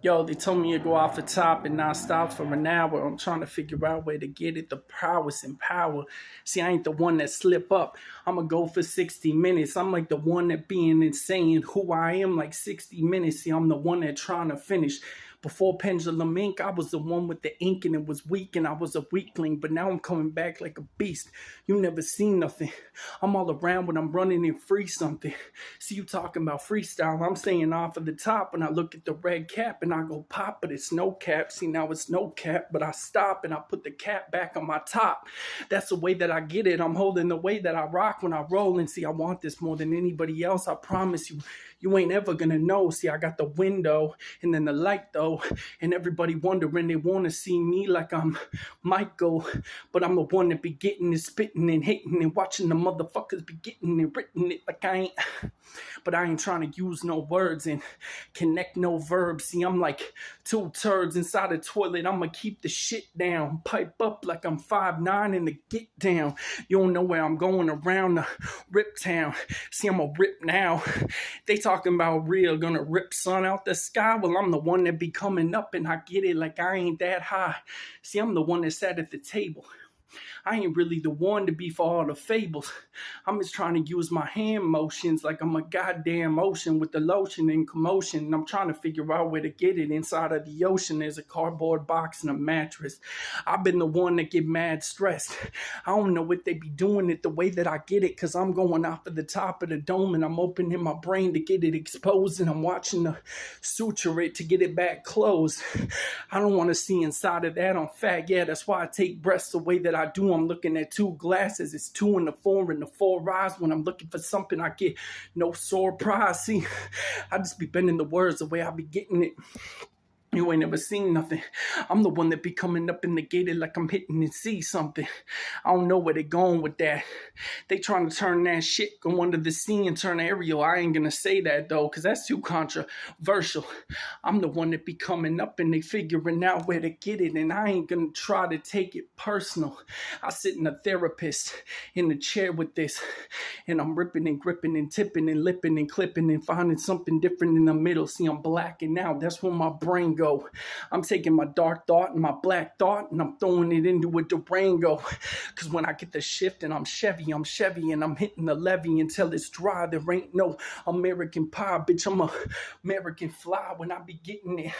Yo, they told me to go off the top and not stop for an hour. I'm trying to figure out where to get it. The prowess and power. See, I ain't the one that slip up. I'ma go for 60 minutes. I'm like the one that being insane. Who I am, like 60 minutes. See, I'm the one that trying to finish. Before Pendulum Ink, I was the one with the ink and it was weak and I was a weakling. But now I'm coming back like a beast. You never seen nothing. I'm all around when I'm running and free something. See, you talking about freestyle. I'm staying off of the top and I look at the red cap and I go pop, but it's no cap. See, now it's no cap, but I stop and I put the cap back on my top. That's the way that I get it. I'm holding the way that I rock when I roll. And see, I want this more than anybody else. I promise you, you ain't ever gonna know. See, I got the window and then the light though, and everybody wondering, they wanna see me like I'm Michael, but I'm the one that be getting it, spitting and hitting and watching the motherfuckers be getting it, written it like I ain't. But I ain't trying to use no words and connect no verbs. See, I'm like two turds inside a toilet. I'ma keep the shit down. Pipe up like I'm 5'9" in the get down. You don't know where I'm going around the rip town. See, I'm a rip now. They talking about real, gonna rip sun out the sky. Well, I'm the one that be coming up and I get it like I ain't that high. See, I'm the one that sat at the table. I ain't really the one to be for all the fables. I'm just trying to use my hand motions like I'm a goddamn ocean with the lotion and commotion. And I'm trying to figure out where to get it inside of the ocean. There's a cardboard box and a mattress. I've been the one that get mad stressed. I don't know what they be doing it the way that I get it, because I'm going off of the top of the dome and I'm opening my brain to get it exposed and I'm watching the suture it to get it back closed. I don't want to see inside of that. I'm fat. Yeah, that's why I take breaths the way that I do. I'm looking at two glasses. It's two in the four and the four rise. When I'm looking for something, I get no surprise. See, I just be bending the words the way I be getting it. You ain't never seen nothing. I'm the one that be coming up in the gated like I'm hitting and see something. I don't know where they going with that. They trying to turn that shit, go under the sea and turn aerial. I ain't gonna say that though, because that's too controversial. I'm the one that be coming up and they figuring out where to get it, and I ain't gonna try to take it personal. I sit in a therapist in the chair with this, and I'm ripping and gripping and tipping and lipping and clipping and finding something different in the middle. See, I'm blacking out. That's where my brain go. I'm taking my dark thought and my black thought and I'm throwing it into a Durango. Cause when I get the shift and I'm Chevy and I'm hitting the levee until it's dry. There ain't no American pie, bitch. I'm a American fly when I be getting it.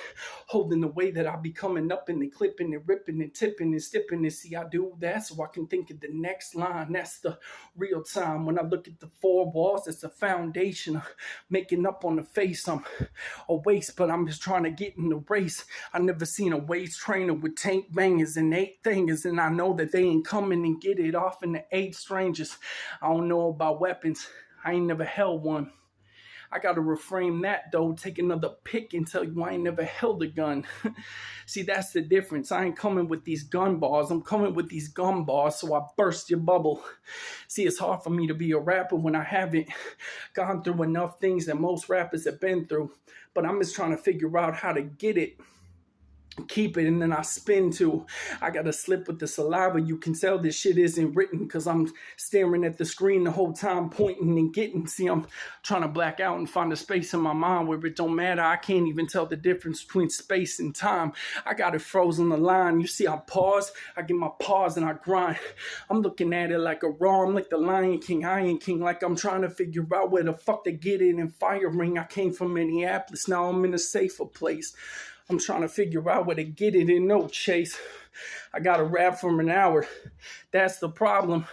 Holding the way that I be coming up and clipping and ripping and tipping and stipping and see I do that so I can think of the next line. That's the real time. When I look at the four walls, it's the foundation. Making up on the face, I'm a waste, but I'm just trying to get in the race. I never seen a waist trainer with tank bangers and 8 fingers, and I know that they ain't coming and get it off in the 8 strangers. I don't know about weapons. I ain't never held one. I gotta reframe that though. Take another pick and tell you I ain't never held a gun. See, that's the difference. I ain't coming with these gun bars. I'm coming with these gun bars so I burst your bubble. See, it's hard for me to be a rapper when I haven't gone through enough things that most rappers have been through. But I'm just trying to figure out how to get it, keep it, and then I spin too. I gotta slip with the saliva. You can tell this shit isn't written because I'm staring at the screen the whole time, pointing and getting. See, I'm trying to black out and find a space in my mind where it don't matter. I can't even tell the difference between space and time. I got it frozen the line. You see, I pause, I get my pause and I grind. I'm looking at it like a raw. I'm like the Lion King, Iron King, like I'm trying to figure out where the fuck to get it in Fire Ring. I came from Minneapolis, now I'm in a safer place. I'm trying to figure out where to get it in no chase. I got to rap for an hour. That's the problem.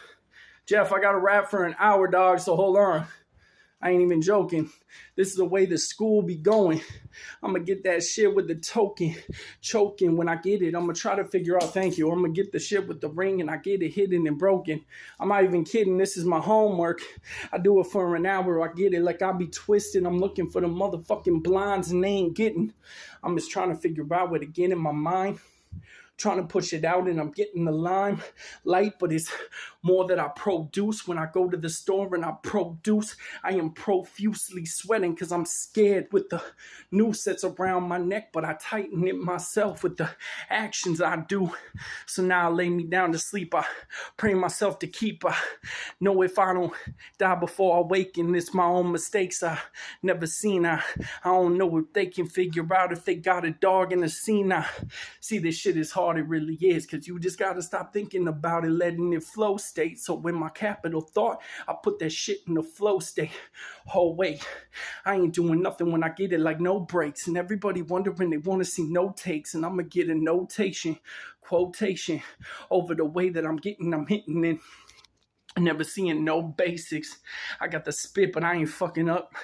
Jeff, I got to rap for an hour, dog, so hold on. I ain't even joking. This is the way the school be going. I'm going to get that shit with the token. Choking when I get it. I'm going to try to figure out, thank you. I'm going to get the shit with the ring and I get it hidden and broken. I'm not even kidding. This is my homework. I do it for an hour. I get it like I be twisted. I'm looking for the motherfucking blinds and they ain't getting. I'm just trying to figure out where to get in my mind. trying to push it out and I'm getting the limelight, but it's more that I produce when I go to the store and I produce. I am profusely sweating because I'm scared with the noose that's around my neck, but I tighten it myself with the actions I do. So now I lay me down to sleep. I pray myself to keep. I know if I don't die before I awaken, it's my own mistakes I never seen. I don't know if they can figure out if they got a dog in the scene. I see this shit is hard, it really is, because you just gotta stop thinking about it, letting it flow state. So when my capital thought, I put that shit in the flow state. Oh wait, I ain't doing nothing when I get it, like no breaks. And everybody wondering, they want to see no takes, and I'm gonna get a notation, quotation over the way that I'm hitting it. Never seeing no basics. I got the spit, but I ain't fucking up.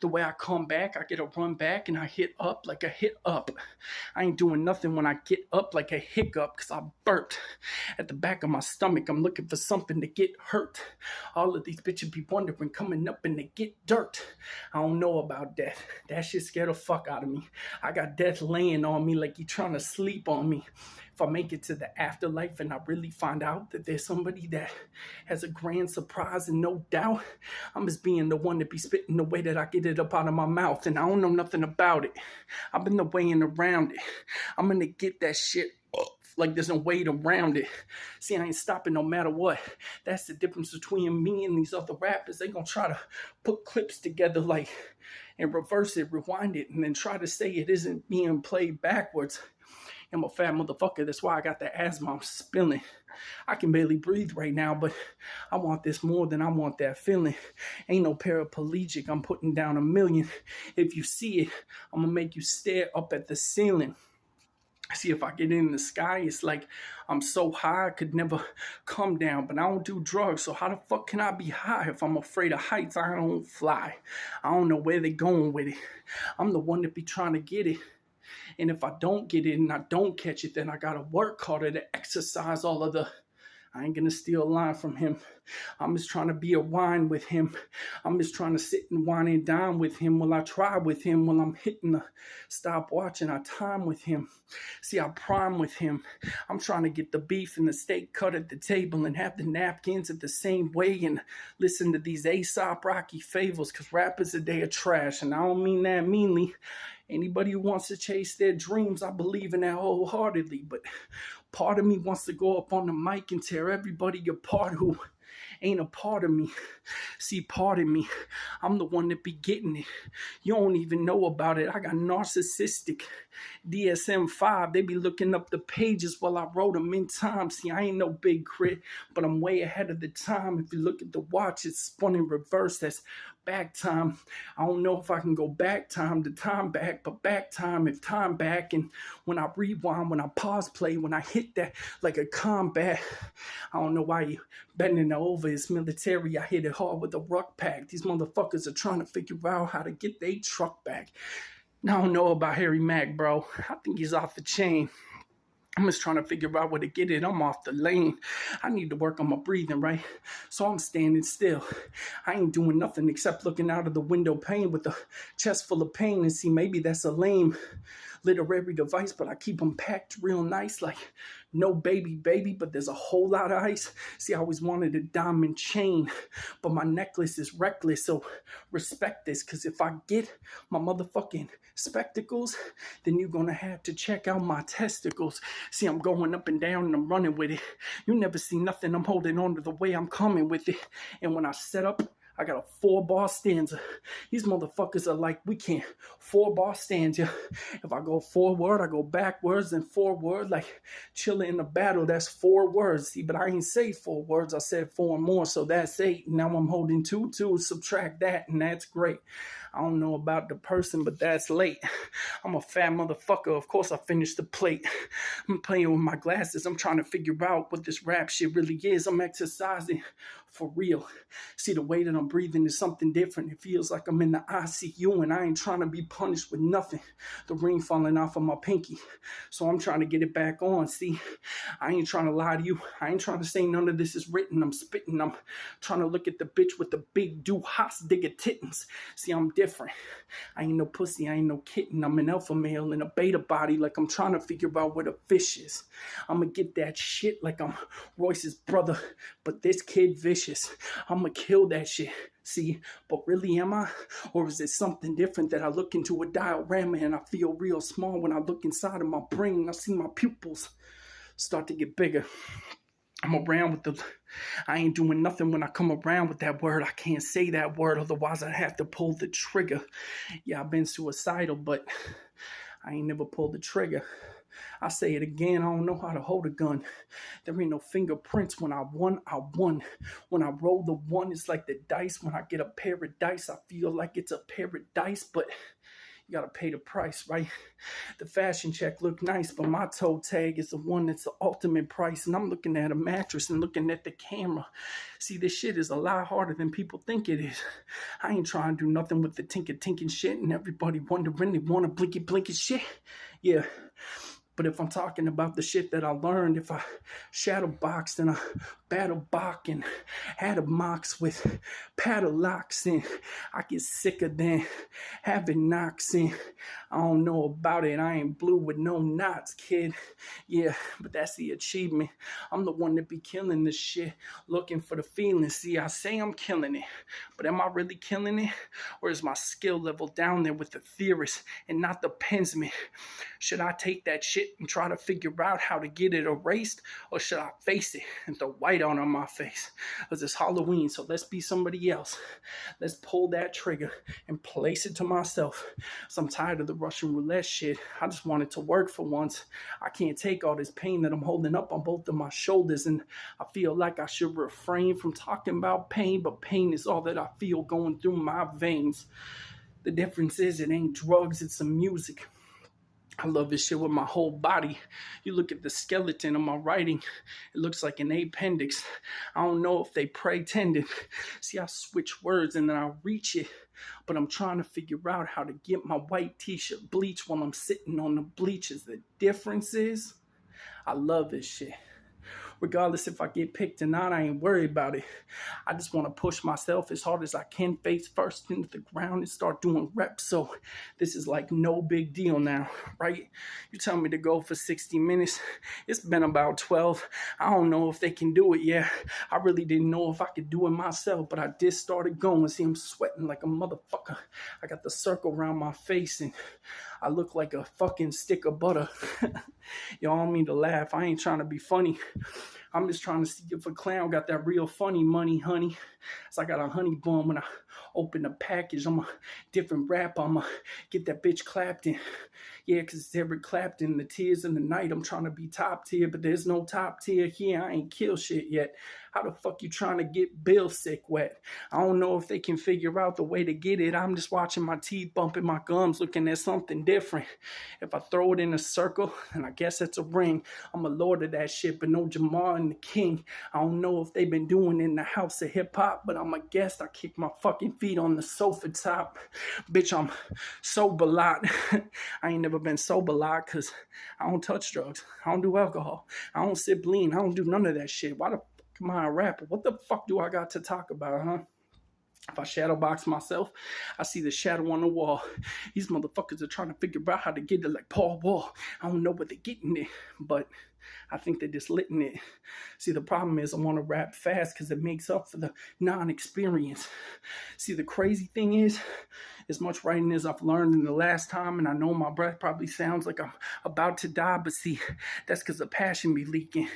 The way I come back, I get a run back and I hit up like a hit up. I ain't doing nothing when I get up like a hiccup, cause I burped at the back of my stomach. I'm looking for something to get hurt. All of these bitches be wondering, coming up and they get dirt. I don't know about death. That shit scared the fuck out of me. I got death laying on me like he trying to sleep on me. If I make it to the afterlife and I really find out that there's somebody that has a grand surprise, and no doubt, I'm just being the one to be spitting the way that I get it up out of my mouth, and I don't know nothing about it. I've been the weighing around it. I'm gonna get that shit like there's no way around it. See, I ain't stopping no matter what. That's the difference between me and these other rappers. They gonna try to put clips together like and reverse it, rewind it, and then try to say it isn't being played backwards. I'm a fat motherfucker. That's why I got the asthma. I'm spilling. I can barely breathe right now, but I want this more than I want that feeling. Ain't no paraplegic. I'm putting down 1 million. If you see it, I'm going to make you stare up at the ceiling. See, if I get in the sky, it's like I'm so high I could never come down. But I don't do drugs, so how the fuck can I be high if I'm afraid of heights? I don't fly. I don't know where they going with it. I'm the one that be trying to get it. And if I don't get it and I don't catch it, then I gotta work harder to exercise all of the... I ain't gonna steal a line from him. I'm just trying to be a wine with him. I'm just trying to sit and wine and dine with him while I try with him, while I'm hitting the stopwatch and I time with him. See, I prime with him. I'm trying to get the beef and the steak cut at the table and have the napkins at the same way and listen to these Aesop Rocky fables, because rappers today are trash, and I don't mean that meanly. Anybody who wants to chase their dreams, I believe in that wholeheartedly. But part of me wants to go up on the mic and tear everybody apart who ain't a part of me. See, pardon me, I'm the one that be getting it. You don't even know about it. I got narcissistic DSM-5. They be looking up the pages while I wrote them in time. See, I ain't no big crit, but I'm way ahead of the time. If you look at the watch, it's spun in reverse. That's back time. I don't know if I can go back time to time back, but back time if time back. And when I rewind, when I pause play, when I hit that like a combat, I don't know why you bending over. It's military. I hit it hard with a ruck pack. These motherfuckers are trying to figure out how to get their truck back. I don't know about Harry Mack, bro. I think he's off the chain. I'm just trying to figure out where to get it. I'm off the lane. I need to work on my breathing, right? So I'm standing still. I ain't doing nothing except looking out of the window pane with a chest full of pain. And see, maybe that's a lame literary device, but I keep them packed real nice, like no baby, but there's a whole lot of ice. See, I always wanted a diamond chain, but my necklace is reckless, so respect this, because if I get my motherfucking spectacles, then you're gonna have to check out my testicles. See, I'm going up and down and I'm running with it. You never see nothing. I'm holding on to the way I'm coming with it. And when I set up, I got a 4-bar stanza. These motherfuckers are like, we can't 4-bar stanza. If I go forward, I go backwards, and forward, like chilling in the battle, that's 4 words. See, but I ain't say 4 words, I said 4 more, so that's 8. Now I'm holding 2, subtract that, and that's great. I don't know about the person, but that's late. I'm a fat motherfucker. Of course I finished the plate. I'm playing with my glasses. I'm trying to figure out what this rap shit really is. I'm exercising for real. See, the way that I'm breathing is something different. It feels like I'm in the ICU and I ain't trying to be punished with nothing. The ring falling off of my pinky. So I'm trying to get it back on. See, I ain't trying to lie to you. I ain't trying to say none of this is written. I'm spitting. I'm trying to look at the bitch with the big do hoss digger tittins. See, I'm different. different. I ain't no pussy, I ain't no kitten. I'm an alpha male in a beta body, like I'm trying to figure out where the fish is. I'ma get that shit like I'm Royce's brother, but this kid vicious. I'ma kill that shit. See, but really am I? Or is it something different that I look into a diorama and I feel real small when I look inside of my brain and I see my pupils start to get bigger? I'm around with the, I ain't doing nothing when I come around with that word. I can't say that word, otherwise I'd have to pull the trigger. Yeah, I've been suicidal, but I ain't never pulled the trigger. I say it again, I don't know how to hold a gun. There ain't no fingerprints. When I won, I won. When I roll the one, it's like the dice. When I get a pair of dice, I feel like it's a paradise, but you gotta pay the price, right? The fashion check look nice, but my toe tag is the one that's the ultimate price. And I'm looking at a mattress and looking at the camera. See, this shit is a lot harder than people think it is. I ain't trying to do nothing with the tinkin' shit and everybody wondering they want a blinky shit. Yeah. But if I'm talking about the shit that I learned, if I shadow boxed and I battle box and had a mox with padlocks and I get sicker than having knocks and I don't know about it. I ain't blue with no knots, kid. Yeah, but that's the achievement. I'm the one that be killing this shit, looking for the feeling. See, I say I'm killing it, but am I really killing it? Or is my skill level down there with the theorist and not the pensman? Should I take that shit and try to figure out how to get it erased, or should I face it and throw white on my face? Because it's Halloween, so let's be somebody else. Let's pull that trigger and place it to myself. So I'm tired of the Russian roulette shit. I just want it to work for once. I can't take all this pain that I'm holding up on both of my shoulders, and I feel like I should refrain from talking about pain, but pain is all that I feel going through my veins. The difference is it ain't drugs, it's some music. I love this shit with my whole body. You look at the skeleton of my writing, it looks like an appendix. I don't know if they pretended. See, I switch words and then I reach it, but I'm trying to figure out how to get my white t-shirt bleached while I'm sitting on the bleachers. The difference is, I love this shit. Regardless if I get picked or not, I ain't worried about it. I just want to push myself as hard as I can, face first into the ground and start doing reps. So this is like no big deal now, right? You tell me to go for 60 minutes. It's been about 12. I don't know if they can do it yet. I really didn't know if I could do it myself, but I did started going. See, I'm sweating like a motherfucker. I got the circle around my face and I look like a fucking stick of butter. Y'all don't mean to laugh. I ain't trying to be funny. I'm just trying to see if a clown got that real funny money, honey. So I got a honey bun when I open the package. I'm a different rap. I'm going to get that bitch clapped in. Yeah, because it's Eric Clapton, the tears in the night. I'm trying to be top tier, but there's no top tier here. I ain't kill shit yet. How the fuck you trying to get Bill Sick wet? I don't know if they can figure out the way to get it. I'm just watching my teeth, bumping my gums, looking at something different. If I throw it in a circle, then I guess it's a ring. I'm a lord of that shit, but no Jamar and the King. I don't know if they've been doing it in the house of hip hop, but I'm a guest. I kick my fucking feet on the sofa top. Bitch, I'm sober lot. I ain't never been sober lot because I don't touch drugs. I don't do alcohol. I don't sip lean. I don't do none of that shit. Why the fuck am I a rapper? What the fuck do I got to talk about, huh? If I shadow box myself, I see the shadow on the wall. These motherfuckers are trying to figure out how to get it like Paul Wall. I don't know where they're getting it, but I think they're just letting it. See, the problem is I want to rap fast because it makes up for the non-experience. See, the crazy thing is, as much writing as I've learned in the last time, and I know my breath probably sounds like I'm about to die, but see, that's because the passion be leaking.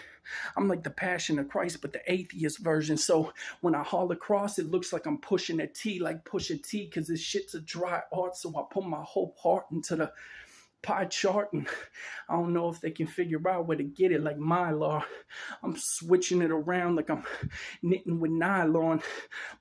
I'm like the Passion of Christ, but the atheist version. So when I haul across, it looks like I'm pushing a T, like Pusha T, because this shit's a dry art. So I put my whole heart into the pie chart, and I don't know if they can figure out where to get it like Mylar. I'm switching it around like I'm knitting with nylon.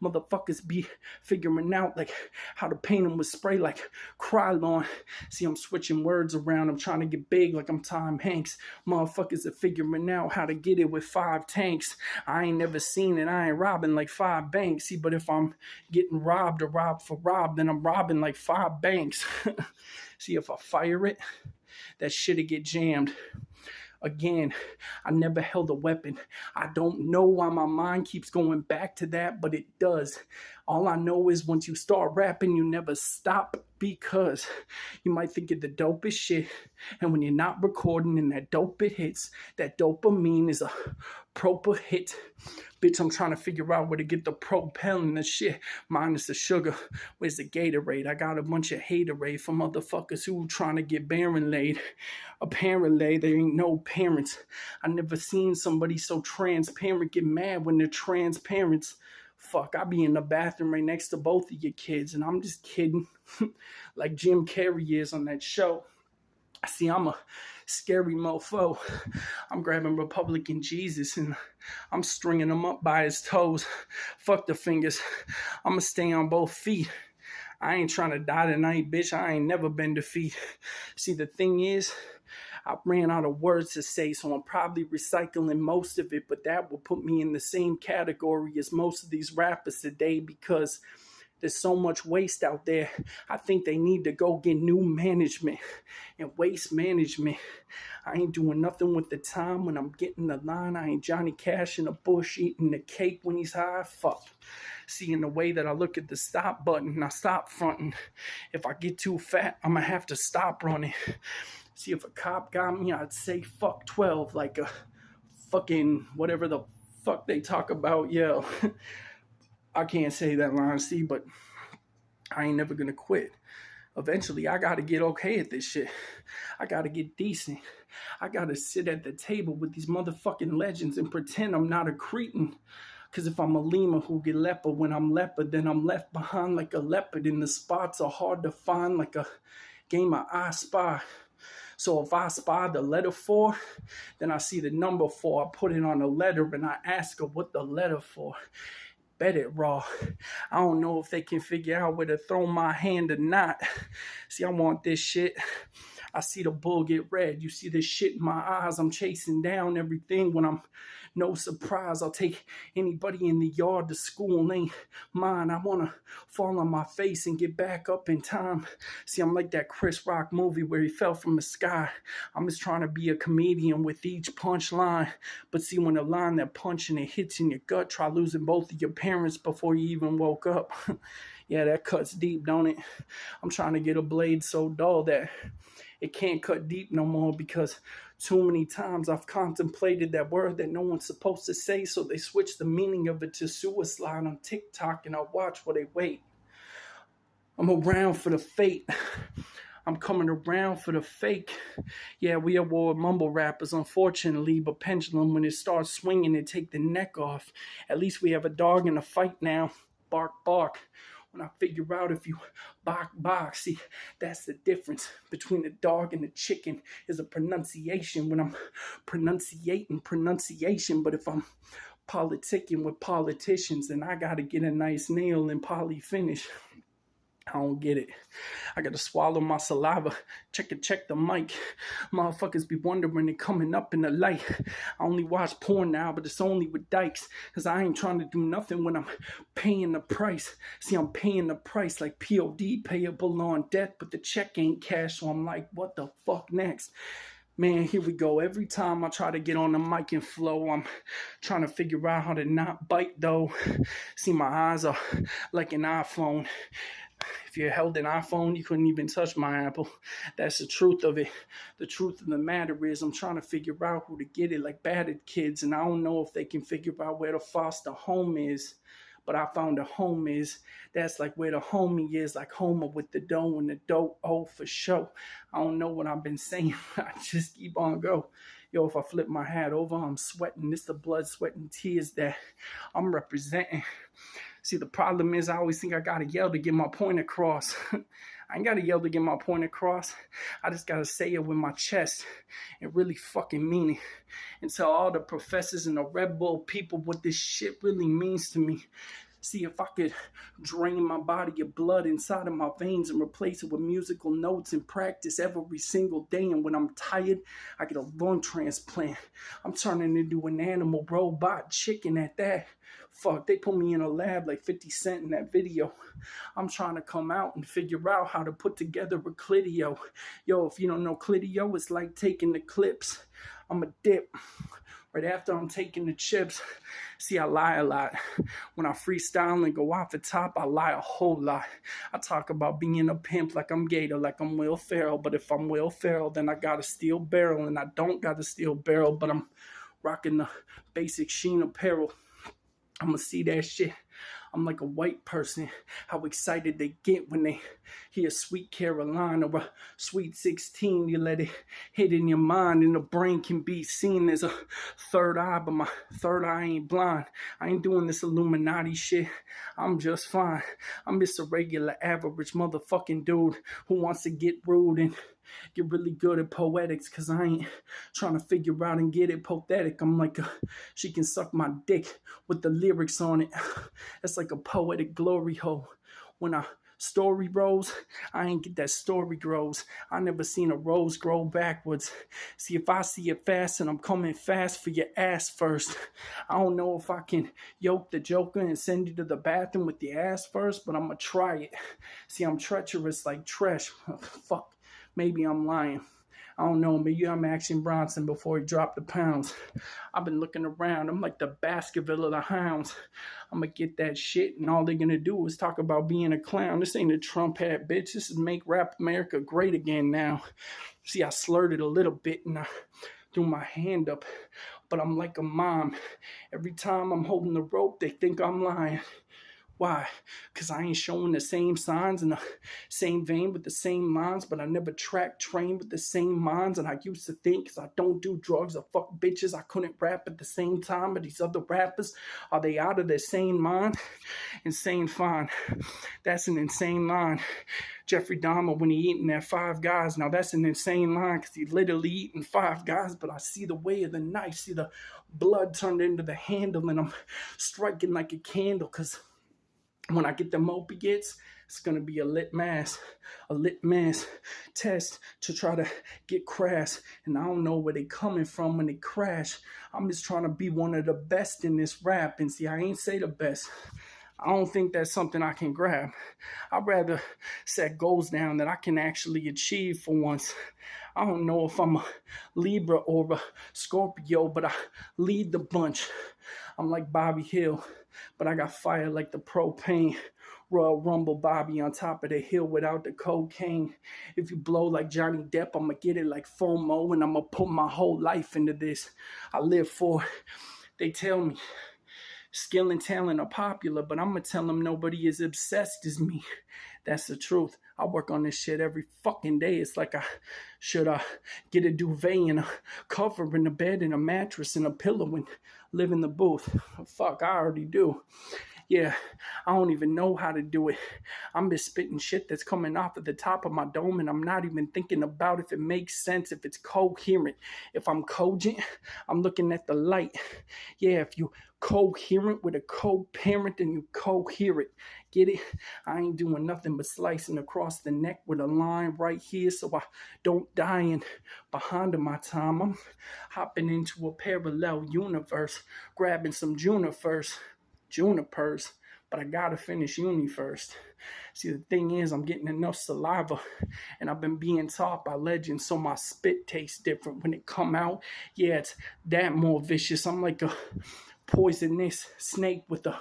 Motherfuckers be figuring out like how to paint them with spray like Krylon. See, I'm switching words around. I'm trying to get big like I'm Tom Hanks. Motherfuckers are figuring out how to get it with 5 tanks. I ain't never seen it. I ain't robbing like 5 banks. See, but if I'm getting robbed or robbed for rob, then I'm robbing like 5 banks. See, if I fire it, that shit'll get jammed. Again, I never held a weapon. I don't know why my mind keeps going back to that, but it does. All I know is once you start rapping, you never stop because you might think you're the dopest shit. And when you're not recording and that dope it hits, that dopamine is a proper hit. Bitch, I'm trying to figure out where to get the propel and the shit. Minus the sugar. Where's the Gatorade? I got a bunch of haterade from motherfuckers who trying to get barren laid. Apparently, there ain't no parents. I never seen somebody so transparent get mad when they're transparents. Fuck, I be in the bathroom right next to both of your kids, and I'm just kidding. Like Jim Carrey is on that show. See, I'm a scary mofo. I'm grabbing Republican Jesus and I'm stringing him up by his toes. Fuck the fingers. I'ma stay on both feet. I ain't trying to die tonight, bitch. I ain't never been defeated. See, the thing is, I ran out of words to say, so I'm probably recycling most of it, but that will put me in the same category as most of these rappers today because there's so much waste out there. I think they need to go get new management and waste management. I ain't doing nothing with the time when I'm getting the line. I ain't Johnny Cash in the bush eating the cake when he's high. Fuck. See, in the way that I look at the stop button, I stop fronting. If I get too fat, I'm going to have to stop running. See, if a cop got me, I'd say fuck 12 like a fucking whatever the fuck they talk about. Yeah. I can't say that line, see, but I ain't never gonna quit. Eventually, I gotta get okay at this shit. I gotta get decent. I gotta sit at the table with these motherfucking legends and pretend I'm not a cretin. Cause if I'm a lemur who get leopard when I'm leopard, then I'm left behind like a leopard. And the spots are hard to find like a game of I Spy. So if I spy the letter 4, then I see the number 4. I put it on a letter and I ask her what the letter for. Bet it raw. I don't know if they can figure out where to throw my hand or not. See, I want this shit. I see the bull get red. You see this shit in my eyes. I'm chasing down everything when I'm no surprise. I'll take anybody in the yard to school. Ain't mine. I want to fall on my face and get back up in time. See, I'm like that Chris Rock movie where he fell from the sky. I'm just trying to be a comedian with each punchline. But see, when the line that punching it hits in your gut, try losing both of your parents before you even woke up. Yeah, that cuts deep, don't it? I'm trying to get a blade so dull that it can't cut deep no more because too many times I've contemplated that word that no one's supposed to say, so they switch the meaning of it to suicide on TikTok and I watch while they wait. I'm around for the fate. I'm coming around for the fake. Yeah, we at war with mumble rappers, unfortunately, but pendulum, when it starts swinging, it take the neck off. At least we have a dog in the fight now. Bark, bark. When I figure out if you bark, see, that's the difference between the dog and the chicken is a pronunciation when I'm pronunciating pronunciation. But if I'm politicking with politicians, then I got to get a nice nail and poly finish. I don't get it. I gotta swallow my saliva. Check the mic. Motherfuckers be wondering it coming up in the light. I only watch porn now, but it's only with dykes. Cause I ain't trying to do nothing when I'm paying the price. See, I'm paying the price like POD, payable on death, but the check ain't cash. So I'm like, what the fuck next? Man, here we go. Every time I try to get on the mic and flow, I'm trying to figure out how to not bite though. See, my eyes are like an iPhone. If you held an iPhone, you couldn't even touch my Apple. That's the truth of it. The truth of the matter is I'm trying to figure out who to get it like battered kids, and I don't know if they can figure out where the foster home is. But I found a home is. That's like where the homie is, like Homer with the dough and the dough, oh, for sure. I don't know what I've been saying. I just keep on go. Yo, if I flip my hat over, I'm sweating. It's the blood, sweat, and tears that I'm representing. See, the problem is I always think I gotta yell to get my point across. I ain't gotta yell to get my point across. I just gotta say it with my chest and really fucking mean it. And tell all the professors and the Red Bull people what this shit really means to me. See, if I could drain my body of blood inside of my veins and replace it with musical notes and practice every single day. And when I'm tired, I get a lung transplant. I'm turning into an animal robot chicken at that. Fuck, they put me in a lab like 50 Cent in that video. I'm trying to come out and figure out how to put together a clidio. Yo, if you don't know clidio, it's like taking the clips. I'm a dip right after I'm taking the chips. See, I lie a lot. When I freestyle and go off the top, I lie a whole lot. I talk about being a pimp like I'm Gator, like I'm Will Ferrell. But if I'm Will Ferrell, then I got a steel barrel, and I don't got a steel barrel, but I'm rocking the basic Sheen apparel. I'ma see that shit. I'm like a white person, how excited they get when they hear Sweet Caroline or a Sweet 16. You let it hit in your mind and the brain can be seen as a third eye, but my third eye ain't blind. I ain't doing this Illuminati shit. I'm just fine. I'm just a regular, average motherfucking dude who wants to get rude and get really good at poetics, cause I ain't trying to figure out and get it pathetic. I'm like she can suck my dick with the lyrics on it. That's like a poetic glory hole. When I story rolls, I ain't get that story grows. I never seen a rose grow backwards. See, if I see it fast and I'm coming fast for your ass first. I don't know if I can yoke the joker and send you to the bathroom with the ass first, but I'ma try it. See, I'm treacherous like trash. Fuck. Maybe I'm lying. I don't know. Maybe I'm Action Bronson before he dropped the pounds. I've been looking around. I'm like the Baskerville of the Hounds. I'm going to get that shit, and all they're going to do is talk about being a clown. This ain't a Trump hat, bitch. This is Make Rap America Great Again now. See, I slurred it a little bit, and I threw my hand up. But I'm like a mom. Every time I'm holding the rope, they think I'm lying. Why? Because I ain't showing the same signs in the same vein with the same minds, but I never trained with the same minds. And I used to think, because I don't do drugs or fuck bitches, I couldn't rap at the same time. But these other rappers, are they out of their sane mind? Insane fine. That's an insane line. Jeffrey Dahmer when he eating that Five Guys. Now that's an insane line because he literally eating Five Guys, but I see the way of the knife, see the blood turned into the handle, and I'm striking like a candle because when I get them opiates, it's going to be a litmus test to try to get crass. And I don't know where they coming from when they crash. I'm just trying to be one of the best in this rap. And see, I ain't say the best. I don't think that's something I can grab. I'd rather set goals down that I can actually achieve for once. I don't know if I'm a Libra or a Scorpio, but I lead the bunch. I'm like Bobby Hill, but I got fire like the propane. Royal Rumble Bobby on top of the hill without the cocaine. If you blow like Johnny Depp, I'ma get it like FOMO, and I'ma put my whole life into this. I live for it. They tell me skill and talent are popular, but I'm gonna tell them nobody is obsessed as me. That's the truth. I work on this shit every fucking day. It's like I should get a duvet and a cover in the bed and a mattress and a pillow and live in the booth. Fuck, I already do. Yeah, I don't even know how to do it. I'm just spitting shit that's coming off of the top of my dome, and I'm not even thinking about if it makes sense, if it's coherent. If I'm cogent, I'm looking at the light. Yeah, if you coherent with a co-parent, then you coherent. Get it? I ain't doing nothing but slicing across the neck with a line right here so I don't die in behind my time. I'm hopping into a parallel universe, grabbing some junipers, but I gotta finish uni first. See, the thing is, I'm getting enough saliva, and I've been being taught by legends, so my spit tastes different when it come out. Yeah, it's that more vicious. I'm like a poisonous snake with the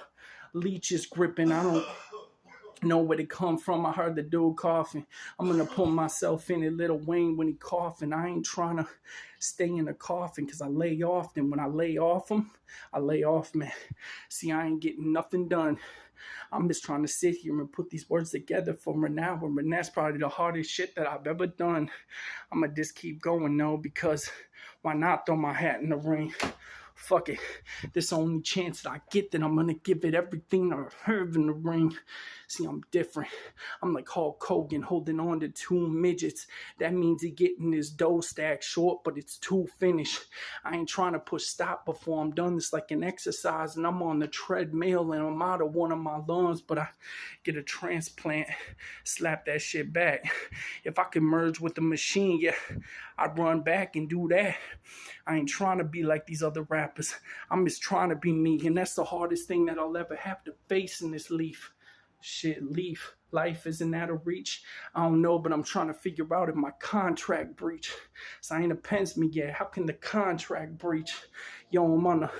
leeches gripping. I don't know where they come from. I heard the dude coughing. I'm gonna put myself in it, Lil Wayne when he coughing. I ain't trying to stay in the coffin because I lay off. Then when I lay off them, I lay off, man. See, I ain't getting nothing done. I'm just trying to sit here and put these words together for Renawa, and that's probably the hardest shit that I've ever done. I'm gonna just keep going, though, because why not throw my hat in the ring? Fuck it. This the only chance that I get, that I'm gonna give it everything I have in the ring. See, I'm different. I'm like Hulk Hogan holding on to two midgets. That means he getting his dough stacked short, but it's too finished. I ain't trying to push stop before I'm done. It's like an exercise, and I'm on the treadmill, and I'm out of one of my lungs, but I get a transplant, slap that shit back. If I could merge with the machine, yeah, I'd run back and do that. I ain't trying to be like these other rappers. I'm just trying to be me, and that's the hardest thing that I'll ever have to face in this leaf. Shit, leaf. Life isn't out of reach. I don't know, but I'm trying to figure out if my contract breach. Sign the pens me yet. How can the contract breach? Yo, I'm on the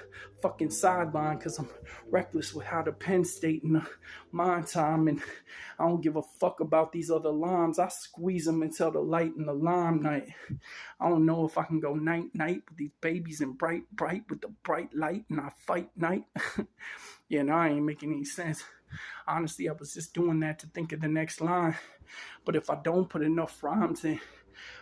fucking sideline because I'm reckless with how the pen state in the mind time. And I don't give a fuck about these other limes. I squeeze them until the light in the limelight. I don't know if I can go night night with these babies and bright with the bright light and I fight night. Yeah, no, I ain't making any sense. Honestly, I was just doing that to think of the next line. But if I don't put enough rhymes in,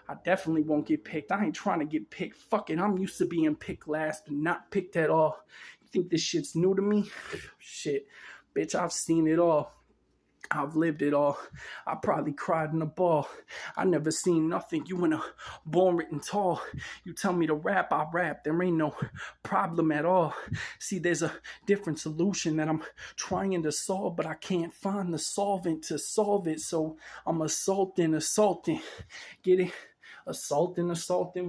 I definitely won't get picked. I ain't trying to get picked. Fuck it, I'm used to being picked last and not picked at all. You think this shit's new to me? Shit, bitch, I've seen it all. I've lived it all. I probably cried in a ball. I never seen nothing. You in a born written tall. You tell me to rap, I rap. There ain't no problem at all. See, there's a different solution that I'm trying to solve, but I can't find the solvent to solve it. So I'm assaulting. Get it? Assaulting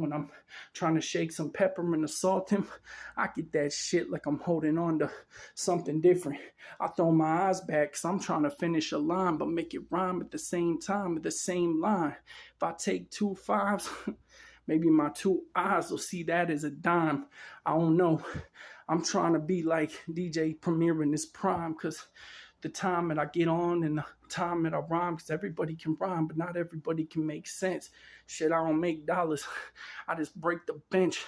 when I'm trying to shake some pepper and assault him. I get that shit like I'm holding on to something different. I throw my eyes back because I'm trying to finish a line but make it rhyme at the same time, at the same line. If I take 2 5s, maybe my 2 eyes will see that as a dime. I don't know. I'm trying to be like DJ Premier in his prime because the time that I get on and the time that I rhyme, because everybody can rhyme, but not everybody can make sense. Shit, I don't make dollars. I just break the bench.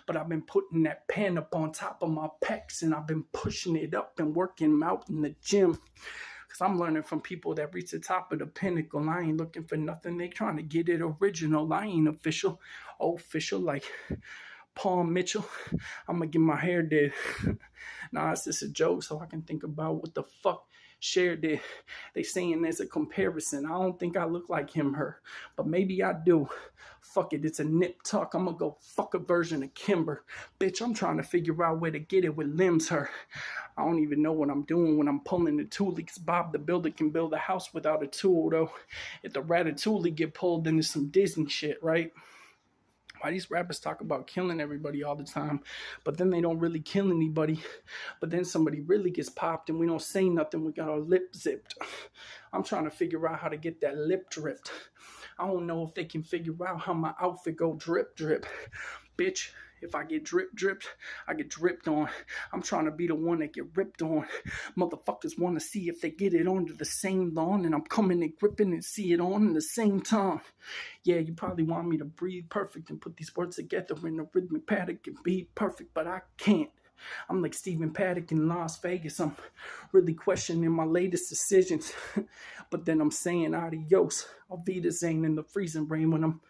But I've been putting that pen up on top of my pecs and I've been pushing it up and working out in the gym. Because I'm learning from people that reach the top of the pinnacle. I ain't looking for nothing. They trying to get it original. I ain't official. Official like Paul Mitchell. I'm going to get my hair did. Nah, it's just a joke so I can think about what the fuck Cher did. They saying there's a comparison. I don't think I look like her, but maybe I do. Fuck it, it's a nip tuck. I'm gonna go fuck a version of Kimber. Bitch, I'm trying to figure out where to get it with limbs her. I don't even know what I'm doing when I'm pulling the tool. Because Bob the Builder can build a house without a tool, though. If the Ratatouille get pulled, then it's some Disney shit, right? Why these rappers talk about killing everybody all the time, but then they don't really kill anybody. But then somebody really gets popped and we don't say nothing. We got our lip zipped. I'm trying to figure out how to get that lip dripped. I don't know if they can figure out how my outfit go drip. Bitch, if I get dripped, I get dripped on. I'm trying to be the one that get ripped on. Motherfuckers want to see if they get it onto the same lawn, and I'm coming and gripping and see it on in the same time. Yeah, you probably want me to breathe perfect and put these words together in a rhythmic pattern and be perfect, but I can't. I'm like Stephen Paddock in Las Vegas. I'm really questioning my latest decisions. But then I'm saying adios. I'll be the Zane in the freezing rain when I'm